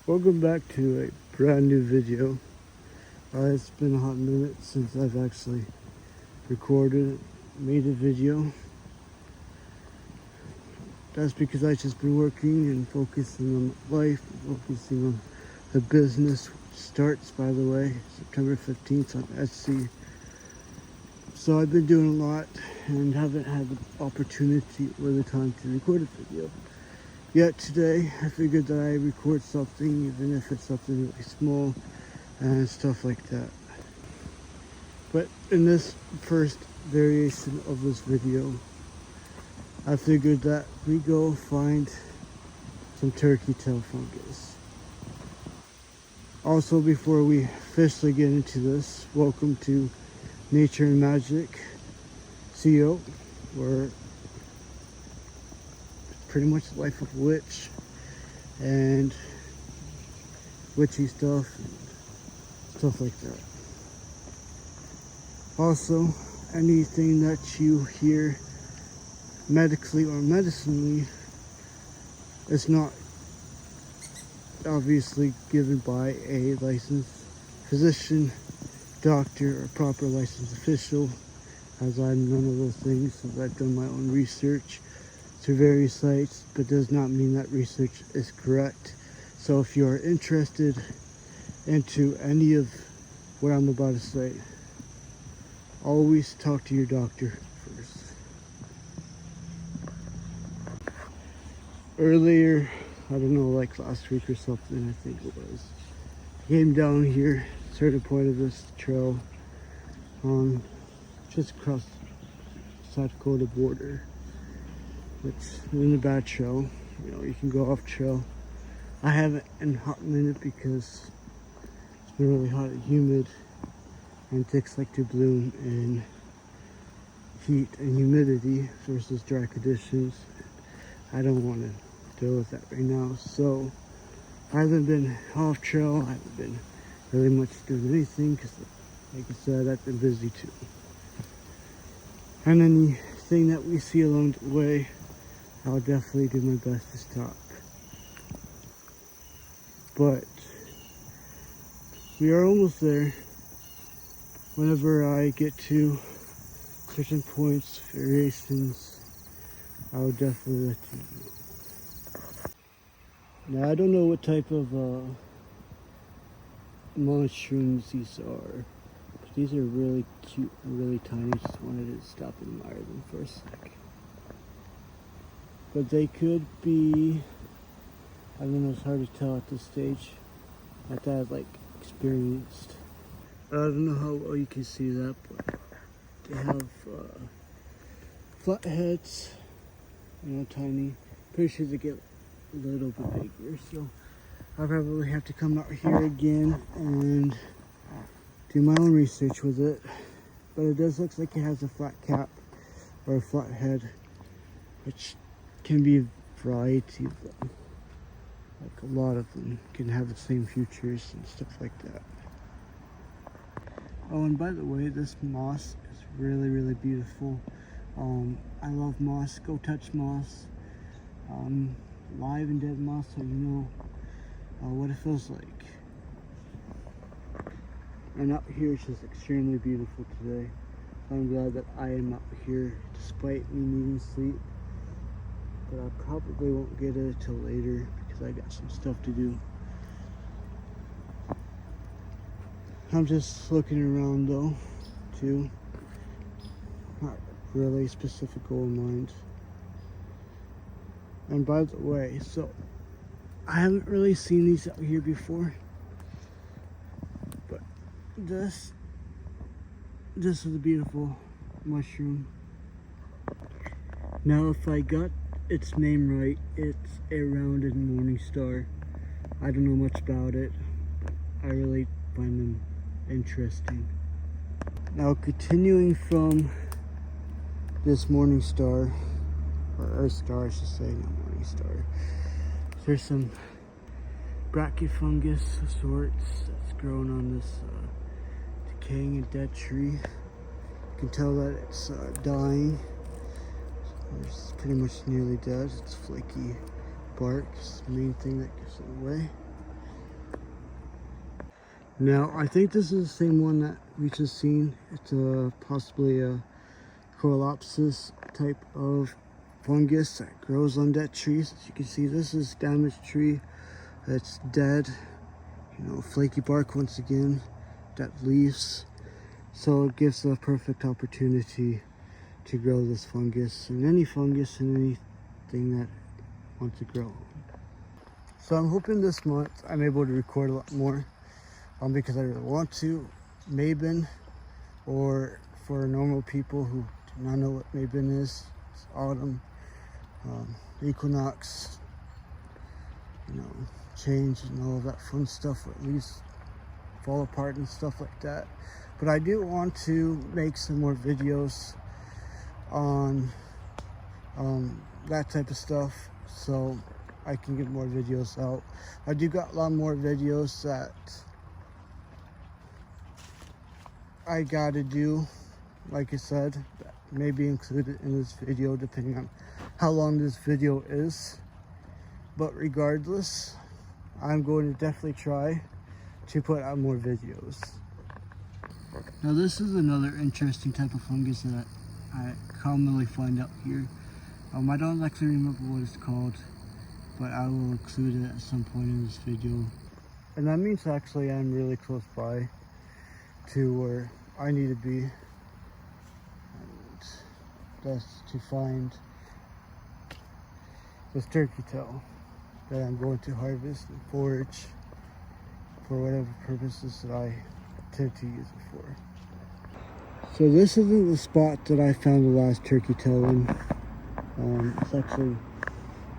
Welcome back to a brand new video. It's been a hot minute since I've actually recorded, made a video. That's because I've just been working and focusing on life, focusing on the business, which starts, by the way, September 15th on Etsy. So I've been doing a lot and haven't had the opportunity or the time to record a video. Yet today, I figured that I record something, even if it's something really small and stuff like that. But in this first variation of this video, I figured that we go find some turkey tail fungus. Also, before we officially get into this, welcome to Nature and Magic CO, where pretty much the life of a witch and witchy stuff and stuff like that. Also, anything that you hear medically or medicinally is not obviously given by a licensed physician, doctor, or proper licensed official, as I'm none of those things, as I've done my own research through various sites, but does not mean that research is correct. So if you are interested into any of what I'm about to say, always talk to your doctor first. Earlier, I don't know, like last week or something, I think it was, I came down here, certain point of this trail, just across the South Dakota border, which isn't a bad trail. You know, you can go off trail. I haven't in a hot minute because it's been really hot and humid, and ticks like to bloom in heat and humidity versus dry conditions. I don't want to deal with that right now, so I haven't been off trail. I haven't been really much doing anything because, like I said, I've been busy too. And anything that we see along the way, I'll definitely do my best to stop. But we are almost there. Whenever I get to certain points, variations, I'll definitely let you know. Now, I don't know what type of mushrooms these are. These are really cute and really tiny. Just wanted to stop and admire them for a sec. But they could be, I don't know, it's hard to tell at this stage. Not that I've like experienced. I don't know how well you can see that, but they have flat heads, you know, tiny. Pretty sure they get a little bit bigger, so I'll probably have to come out here again and do my own research with it. But it does look like it has a flat cap or a flat head, which can be a variety of them. Like a lot of them can have the same features and stuff like that. Oh, and by the way, this moss is really, really beautiful. I love moss. Go touch moss. Live and dead moss, so you know what it feels like. And out here is just extremely beautiful today. I'm glad that I am out here despite me needing sleep. But I probably won't get it till later because I got some stuff to do. I'm just looking around though, too. Not really specific goal in mind. And by the way, so I haven't really seen these out here before. But this is a beautiful mushroom. Now if I got its name right, it's a rounded morning star. I don't know much about it, but I really find them interesting. Now continuing from this morning star, or earthstar I should say, not morning star, there's some bracket fungus of sorts that's growing on this decaying and dead tree. You can tell that it's dying. It's pretty much nearly dead. It's flaky bark. It's the main thing that gives it away. Now, I think this is the same one that we just seen. It's possibly a Coreopsis type of fungus that grows on that tree. As you can see, this is damaged tree. It's dead. You know, flaky bark once again, dead leaves. So it gives a perfect opportunity to grow this fungus and any fungus and anything that wants to grow. So I'm hoping this month I'm able to record a lot more because I really want to. Mabon, or for normal people who do not know what Mabon is, it's autumn, equinox, you know, change and all of that fun stuff, or at least fall apart and stuff like that. But I do want to make some more videos on that type of stuff, so I can get more videos out. I do got a lot more videos that I gotta do, like I said, that may be included in this video depending on how long this video is. But regardless, I'm going to definitely try to put out more videos. Now this is another interesting type of fungus that I commonly find out here. I don't actually remember what it's called, but I will include it at some point in this video. And that means actually I'm really close by to where I need to be. And that's to find this turkey tail that I'm going to harvest and forage for whatever purposes that I tend to use it for. So this isn't the spot that I found the last turkey tail in. It's actually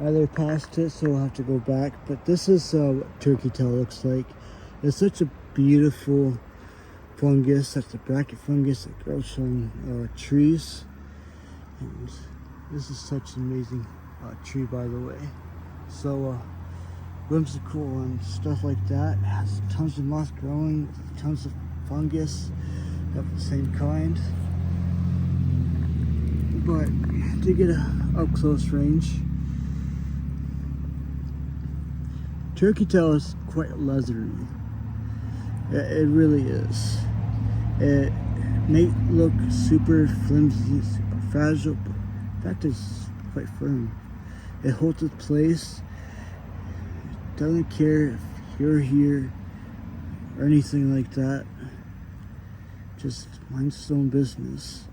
either past it, so I'll have to go back. But this is what turkey tail looks like. It's such a beautiful fungus. That's a bracket fungus that grows on trees. And this is such an amazing tree, by the way. So whimsical and stuff like that. It has tons of moss growing, tons of fungus of the same kind. But to get a up close range, turkey tail is quite leathery. It really is. It may look super flimsy, super fragile, but in fact it's quite firm. It holds its place. It doesn't care if you're here or anything like that. Just minds its own business.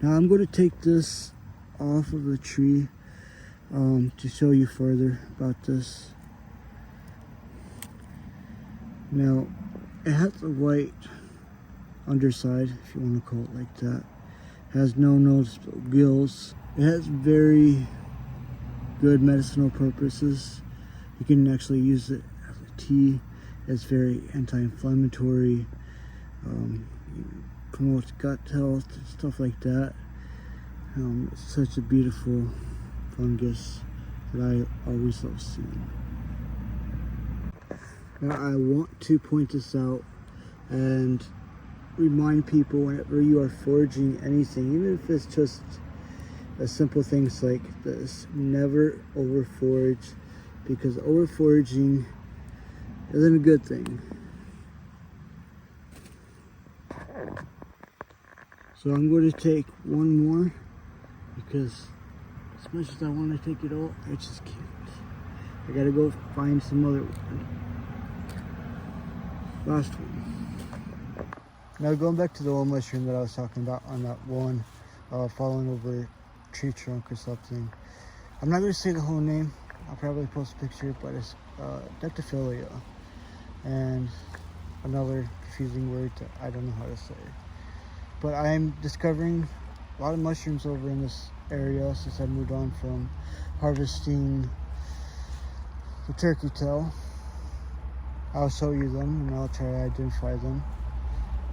Now I'm going to take this off of the tree to show you further about this. Now it has a white underside, if you want to call it like that. It has no noticeable gills. It has very good medicinal purposes. You can actually use it as a tea. It's very anti-inflammatory. Promotes gut health and stuff like that. It's such a beautiful fungus that I always love seeing. Now I want to point this out and remind people whenever you are foraging anything, even if it's just simple things like this, never over forage, because over foraging isn't a good thing. So I'm going to take one more, because as much as I want to take it all, I just can't. I gotta go find some other one. Last one. Now going back to the oil mushroom that I was talking about on that one, falling over a tree trunk or something. I'm not going to say the whole name. I'll probably post a picture, but it's dectophilia. And another confusing word that I don't know how to say. But I'm discovering a lot of mushrooms over in this area since I moved on from harvesting the turkey tail. I'll show you them and I'll try to identify them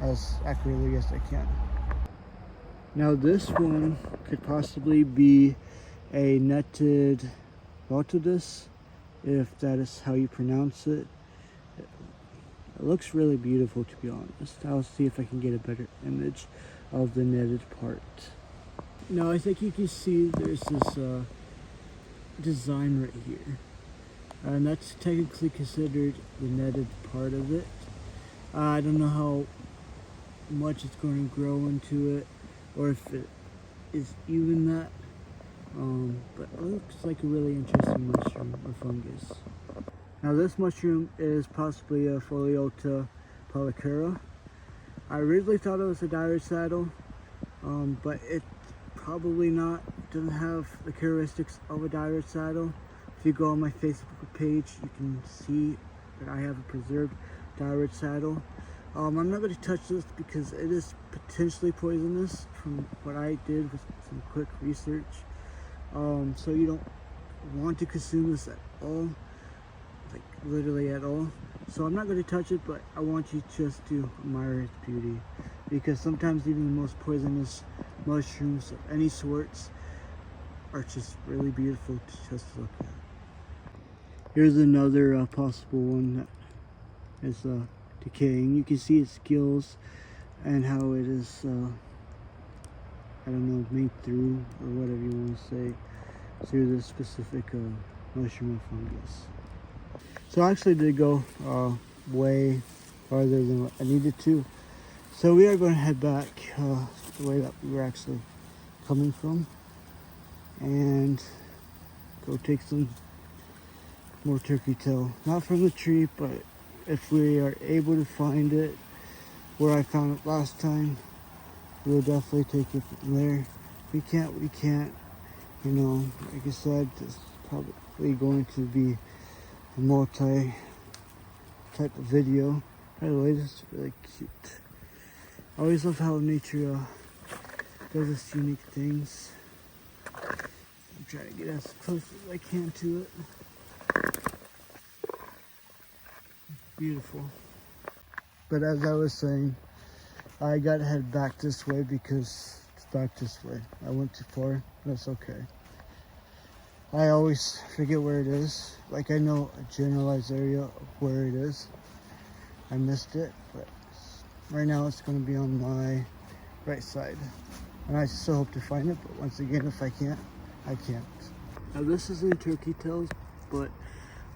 as accurately as I can. Now this one could possibly be a netted Rotodus, if that is how you pronounce it. It looks really beautiful, to be honest. I'll see if I can get a better image of the netted part. Now I think you can see there's this design right here. And that's technically considered the netted part of it. I don't know how much it's going to grow into it, or if it is even that. But it looks like a really interesting mushroom or fungus. Now this mushroom is possibly a Pholiota polycura. I originally thought it was a diary saddle, but it's probably not. It doesn't have the characteristics of a diary saddle. If you go on my Facebook page, you can see that I have a preserved diary saddle. I'm not going to touch this because it is potentially poisonous from what I did with some quick research. So you don't want to consume this at all, like literally at all. So I'm not going to touch it, but I want you just to admire its beauty, because sometimes even the most poisonous mushrooms of any sorts are just really beautiful to just look at. Here's another possible one that is decaying. You can see its gills and how it is, I don't know, made through, or whatever you want to say, through this specific mushroom or fungus. So I actually did go way farther than what I needed to. So we are going to head back the way that we were actually coming from and go take some more turkey tail. Not from the tree, but if we are able to find it where I found it last time, we'll definitely take it from there. If we can't, we can't. You know, like I said, it's probably going to be a multi type of video. By the way, this is really cute. I always love how nature does its unique things. I'm trying to get as close as I can to it. Beautiful. But as I was saying, I gotta head back this way because it's back this way. I went too far. That's okay. I always forget where it is. Like, I know a generalized area of where it is. I missed it, but right now it's going to be on my right side. And I still hope to find it, but once again, if I can't, I can't. Now this is in turkey tails, but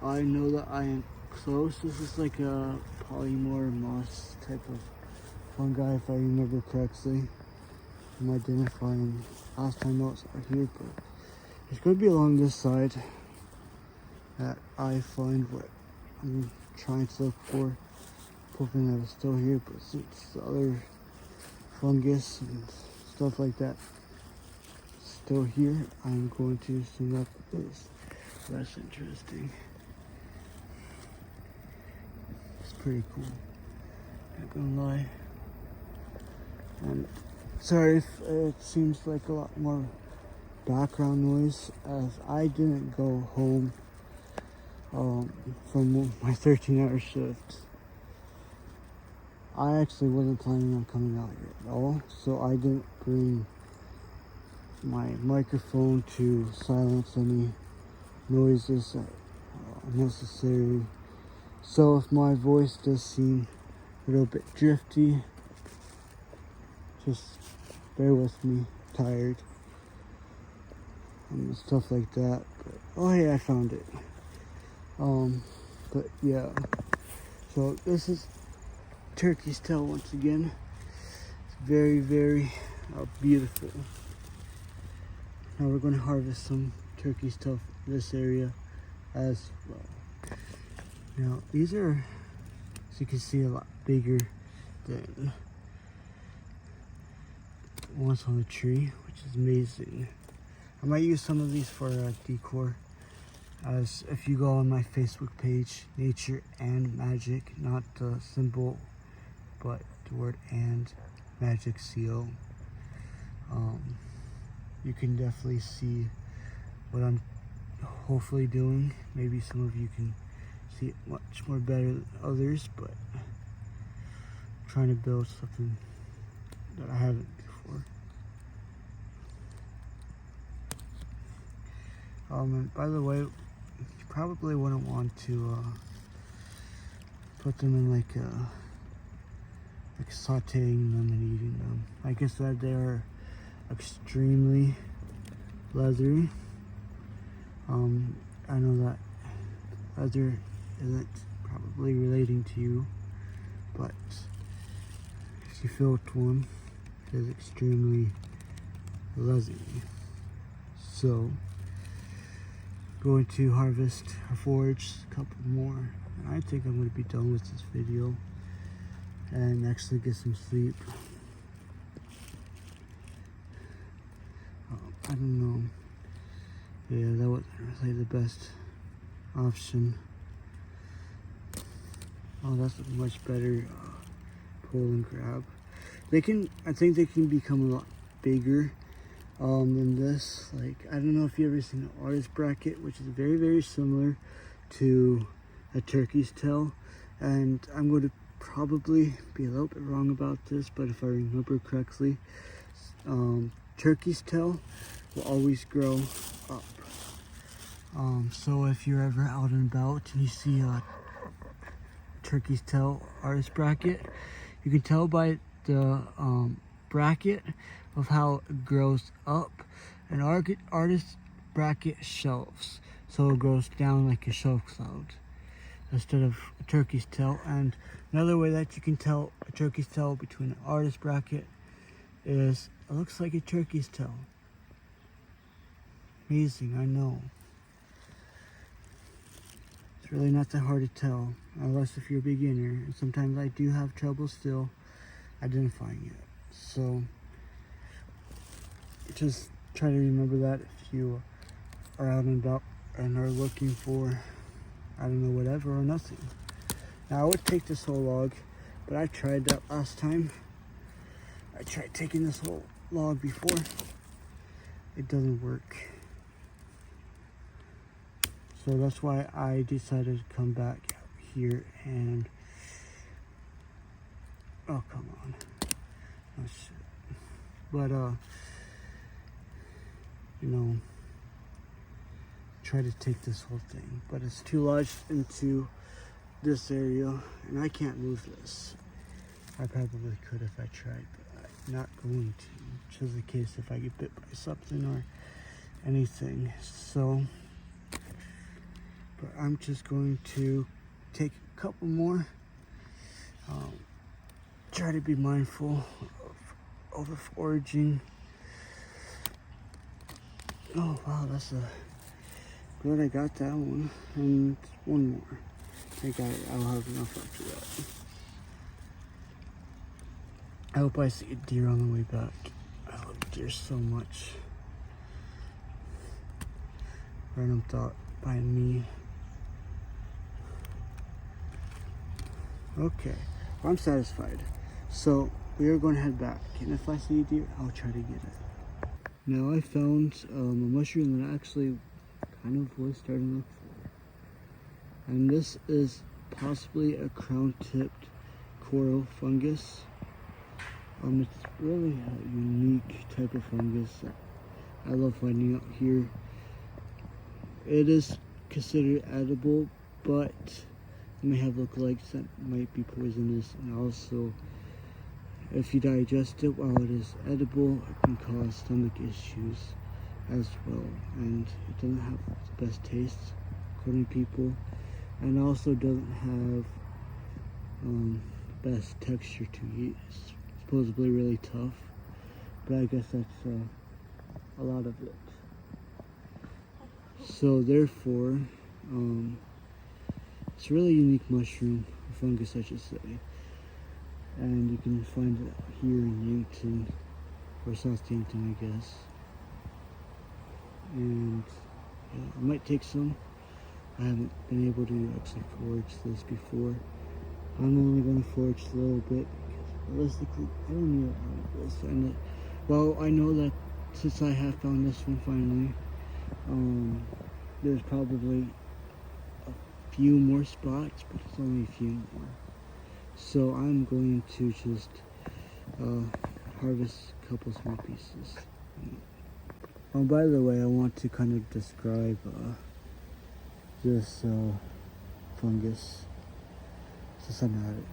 I know that I am close. This is like a polymorph moss type of fungi, if I remember correctly. I'm identifying last time I was out here, but it's going to be along this side that I find what I'm trying to look for. Hoping that it's still here, but since the other fungus and stuff like that is still here, I'm going to assume that it is. That's interesting. It's pretty cool. Not gonna lie. And sorry if it seems like a lot more background noise, as I didn't go home from my 13-hour shift. I actually wasn't planning on coming out here at all, so I didn't bring my microphone to silence any noises that are necessary. So if my voice does seem a little bit drifty, just bear with me, tired, and stuff like that. But, oh hey, I found it. But yeah, so this is turkey's tail once again. It's very, very beautiful. Now we're going to harvest some turkey's tail from this area as well. Now these are, as you can see, a lot bigger than the ones on the tree, which is amazing. I might use some of these for decor. As if you go on my Facebook page, Nature and Magic, not the symbol, but the word and Magic CO, you can definitely see what I'm hopefully doing. Maybe some of you can see it much more better than others, but I'm trying to build something that I haven't before. And by the way, you probably wouldn't want to put them in like sauteing them and eating them. Like I said, they are extremely leathery. I know that leather isn't probably relating to you, but she felt one is extremely lazy. So going to harvest or forage a couple more, and I think I'm going to be done with this video and actually get some sleep. I don't know. Yeah, that wasn't really the best option. Oh, that's a much better pull and grab. I think they can become a lot bigger than this. Like, I don't know if you ever seen an artist bracket, which is very, very similar to a turkey's tail. And I'm going to probably be a little bit wrong about this, but if I remember correctly, turkey's tail will always grow up. So if you're ever out and about and you see a turkey's tail artist bracket, you can tell by the bracket of how it grows up. An artist bracket shelves, so it grows down like a shelf cloud instead of a turkey's tail. And another way that you can tell a turkey's tail between an artist bracket is it looks like a turkey's tail. Amazing, I know. It's really not that hard to tell, unless if you're a beginner. And sometimes I do have trouble still identifying it. So just try to remember that if you are out and about and are looking for, I don't know, whatever or nothing. Now I would take this whole log, but I tried that last time. I tried taking this whole log before. It doesn't work. So that's why I decided to come back out here and, oh, come on. Oh, shit. But, you know, try to take this whole thing. But it's too lodged into this area, and I can't move this. I probably could if I tried, but I'm not going to. Just in case if I get bit by something or anything. So, but I'm just going to take a couple more. Try to be mindful of over foraging. Oh wow, that's a good. I got that one, and one more. I got it. I'll have enough after that. I hope I see a deer on the way back. I love deer so much. Random thought by me. Okay, well, I'm satisfied. So we are going to head back, and if I see a deer, I'll try to get it. Now I found a mushroom that I actually kind of was starting to look for, and this is possibly a crown-tipped coral fungus. It's really a unique type of fungus that I love finding out here. It is considered edible, but it may have lookalikes that might be poisonous, and also if you digest it while it is edible, it can cause stomach issues as well, and it doesn't have the best taste according to people, and also doesn't have best texture to eat. It's supposedly really tough, but I guess that's a lot of it. So therefore, it's a really unique mushroom, or fungus I should say, and you can find it here in Yankton, or South Yankton I guess. And yeah, I might take some. I haven't been able to actually forage this before. I'm only going to forage a little bit because realistically I don't need a lot of this. And well, I know that since I have found this one finally, there's probably a few more spots, but it's only a few more. So I'm going to just harvest a couple small pieces. Oh, by the way, I want to kind of describe this fungus, since I'm at it,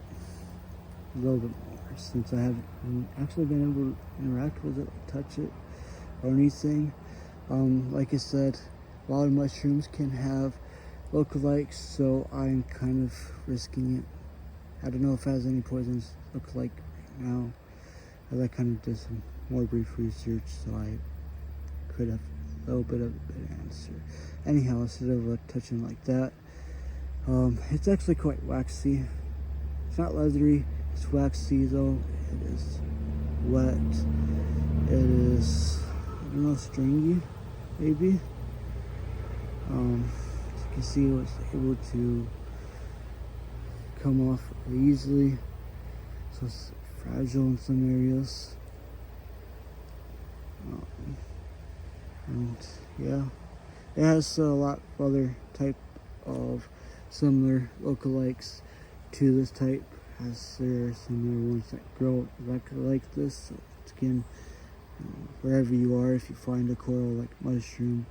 a little bit more, since I haven't actually been able to interact with it, touch it, or anything. Like I said, a lot of mushrooms can have lookalikes, so I'm kind of risking it I don't know if it has any poisons. Looks like right now, as I kind of did some more brief research, so I could have a little bit of a better answer. Anyhow, instead of touching like that, it's actually quite waxy. It's not leathery, it's waxy though. It is wet. It is, I don't know, stringy, maybe. As you can see, it was able to come off really easily, so it's fragile in some areas. And yeah, it has a lot of other type of similar lookalikes to this type, as there are similar ones that grow like this. So again, wherever you are, if you find a coral like mushroom,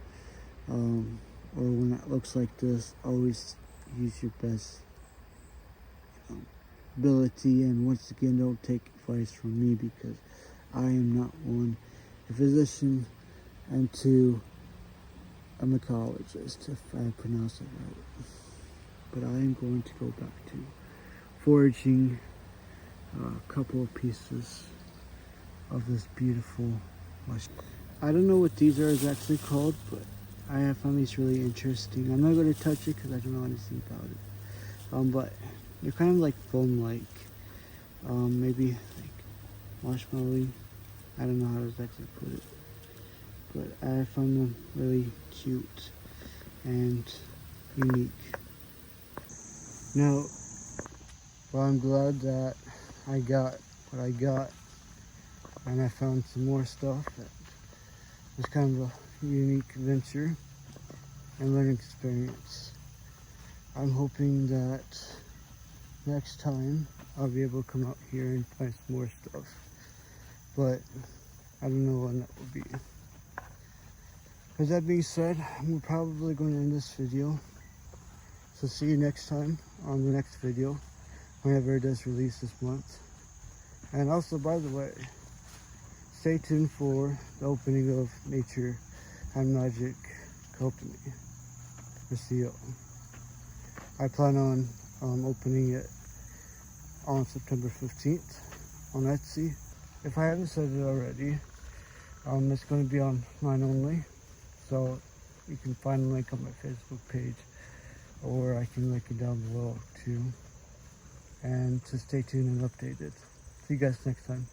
or one that looks like this, always use your best ability. And once again, don't take advice from me, because I am not one, a physician, and two, a mycologist, if I pronounce it right. But I am going to go back to foraging a couple of pieces of this beautiful mushroom. I don't know what these are exactly called, but I have found these really interesting. I'm not going to touch it because I don't know anything about it. But they're kind of like foam-like, maybe like marshmallowy. I don't know how to exactly put it, but I found them really cute and unique. Now, well, I'm glad that I got what I got, and I found some more stuff. That was kind of a unique adventure and learning experience. I'm hoping that next time I'll be able to come out here and find some more stuff, but I don't know when that will be. With that being said, I'm probably going to end this video. So see you next time on the next video, whenever it does release this month. And also, by the way, stay tuned for the opening of Nature and Magic Company for sale. I plan on opening it on September 15th on Etsy. If I haven't said it already, it's going to be online only, so you can find a link on my Facebook page, or I can link it down below too. And to stay tuned and updated. See you guys next time.